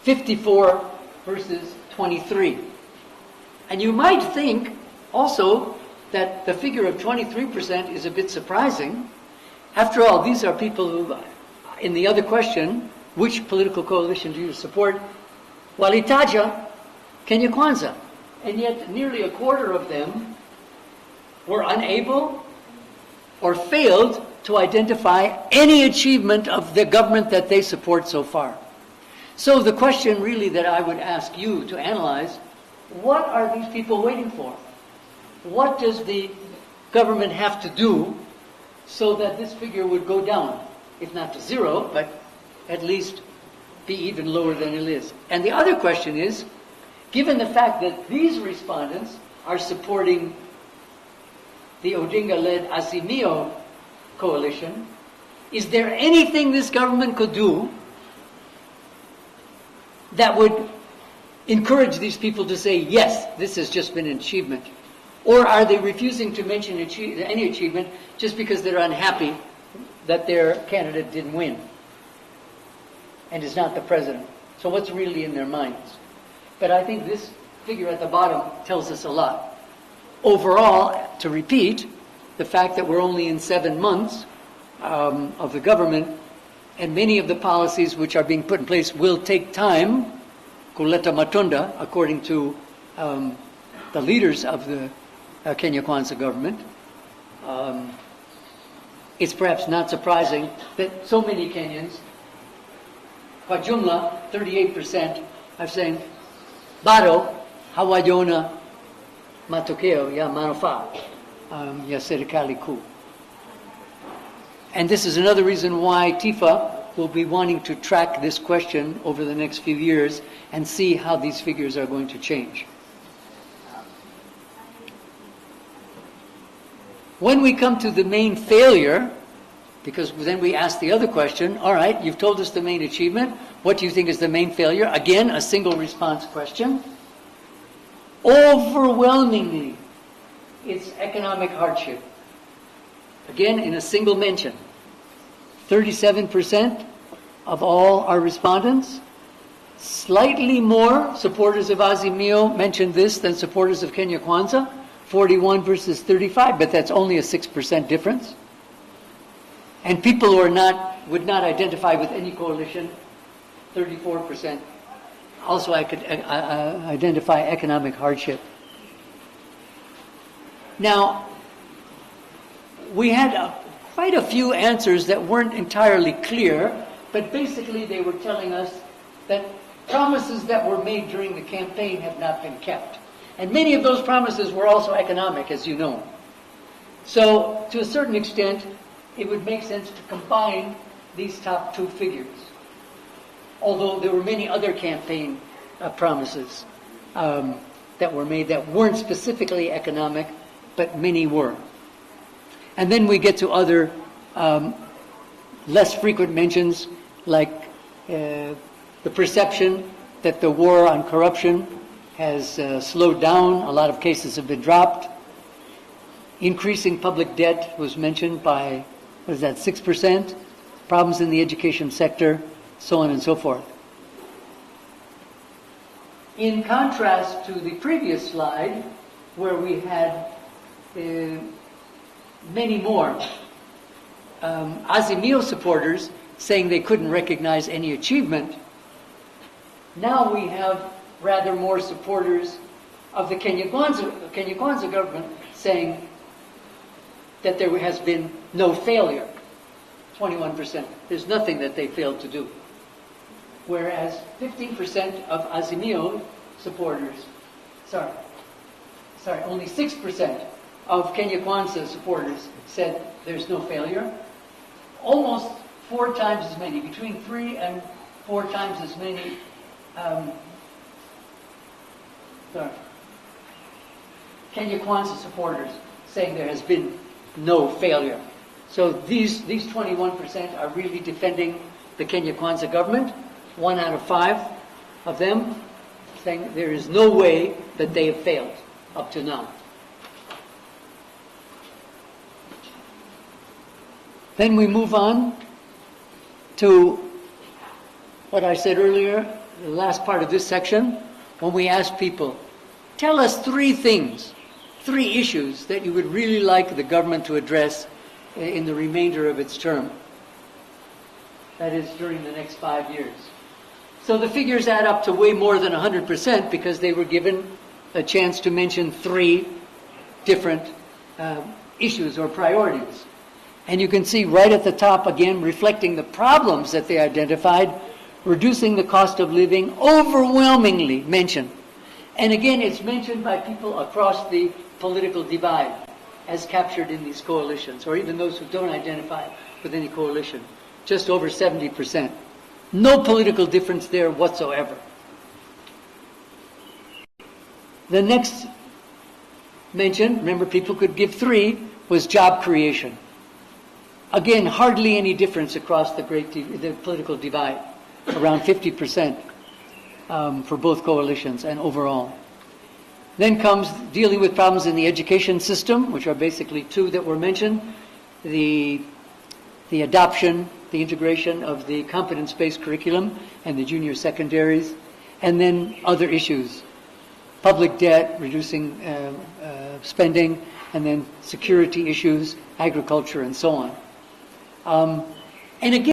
54 versus 23. And you might think also that the figure of 23% is a bit surprising. After all, these are people who, in the other question, which political coalition do you support? Walitaja, Kenya Kwanza. And yet nearly a quarter of them were unable or failed to identify any achievement of the government that they support so far. So the question really that I would ask you to analyze, what are these people waiting for? What does the government have to do so that this figure would go down? If not to zero, but at least be even lower than it is. And the other question is, given the fact that these respondents are supporting the Odinga-led Azimio coalition, is there anything this government could do that would encourage these people to say, yes, this has just been an achievement? Or are they refusing to mention any achievement just because they're unhappy that their candidate didn't win and is not the president? So what's really in their minds? But I think this figure at the bottom tells us a lot. Overall, to repeat, the fact that we're only in 7 months of the government, and many of the policies which are being put in place will take time, kuleta matunda, according to the leaders of the Kenya Kwanza government. It's perhaps not surprising that so many Kenyans, kwa jumla, 38%, are saying, bado hawajaona matokeo ya manufaa ya serikali kuu. And this is another reason why TIFA will be wanting to track this question over the next few years and see how these figures are going to change. When we come to the main failure, because then we ask the other question, all right, you've told us the main achievement. What do you think is the main failure? Again, a single response question. Overwhelmingly, it's economic hardship. Again, in a single mention. 37% of all our respondents, slightly more supporters of Azimio mentioned this than supporters of Kenya Kwanza, 41 versus 35, but that's only a 6% difference. And people who would not identify with any coalition, 34%. Also, I could identify economic hardship. Now, we had quite a few answers that weren't entirely clear, but basically they were telling us that promises that were made during the campaign have not been kept. And many of those promises were also economic, as you know. So, to a certain extent, it would make sense to combine these top two figures. Although there were many other campaign promises that were made that weren't specifically economic, but many were. And then we get to other less frequent mentions, like the perception that the war on corruption has slowed down. A lot of cases have been dropped. Increasing public debt was mentioned by, what is that, 6%? Problems in the education sector, so on and so forth. In contrast to the previous slide, where we had many more Azimio supporters saying they couldn't recognize any achievement, now we have rather more supporters of the Kenya Kwanza government saying that there has been no failure, 21%. There's nothing that they failed to do. Whereas 15% of Azimio supporters, only 6% of Kenya Kwanza supporters said there's no failure. Almost 4 times as many, between 3 and 4 times as many Kenya Kwanza supporters saying there has been no failure. So these 21% are really defending the Kenya Kwanza government. 1 out of 5 of them saying there is no way that they have failed up to now. Then we move on to what I said earlier, the last part of this section, when we ask people, tell us 3 things, 3 issues that you would really like the government to address in the remainder of its term. That is, during the next 5 years. So the figures add up to way more than 100% because they were given a chance to mention 3 different issues or priorities. And you can see right at the top, again, reflecting the problems that they identified, reducing the cost of living, overwhelmingly mentioned. And again, it's mentioned by people across the political divide, as captured in these coalitions, or even those who don't identify with any coalition. Just over 70%. No political difference there whatsoever. The next mention, remember people could give 3, was job creation. Again, hardly any difference across the political divide, around 50% for both coalitions and overall. Then comes dealing with problems in the education system, which are basically 2 that were mentioned. The adoption, the integration of the competence-based curriculum and the junior secondaries, and then other issues. Public debt, reducing spending, and then security issues, agriculture, and so on. And again,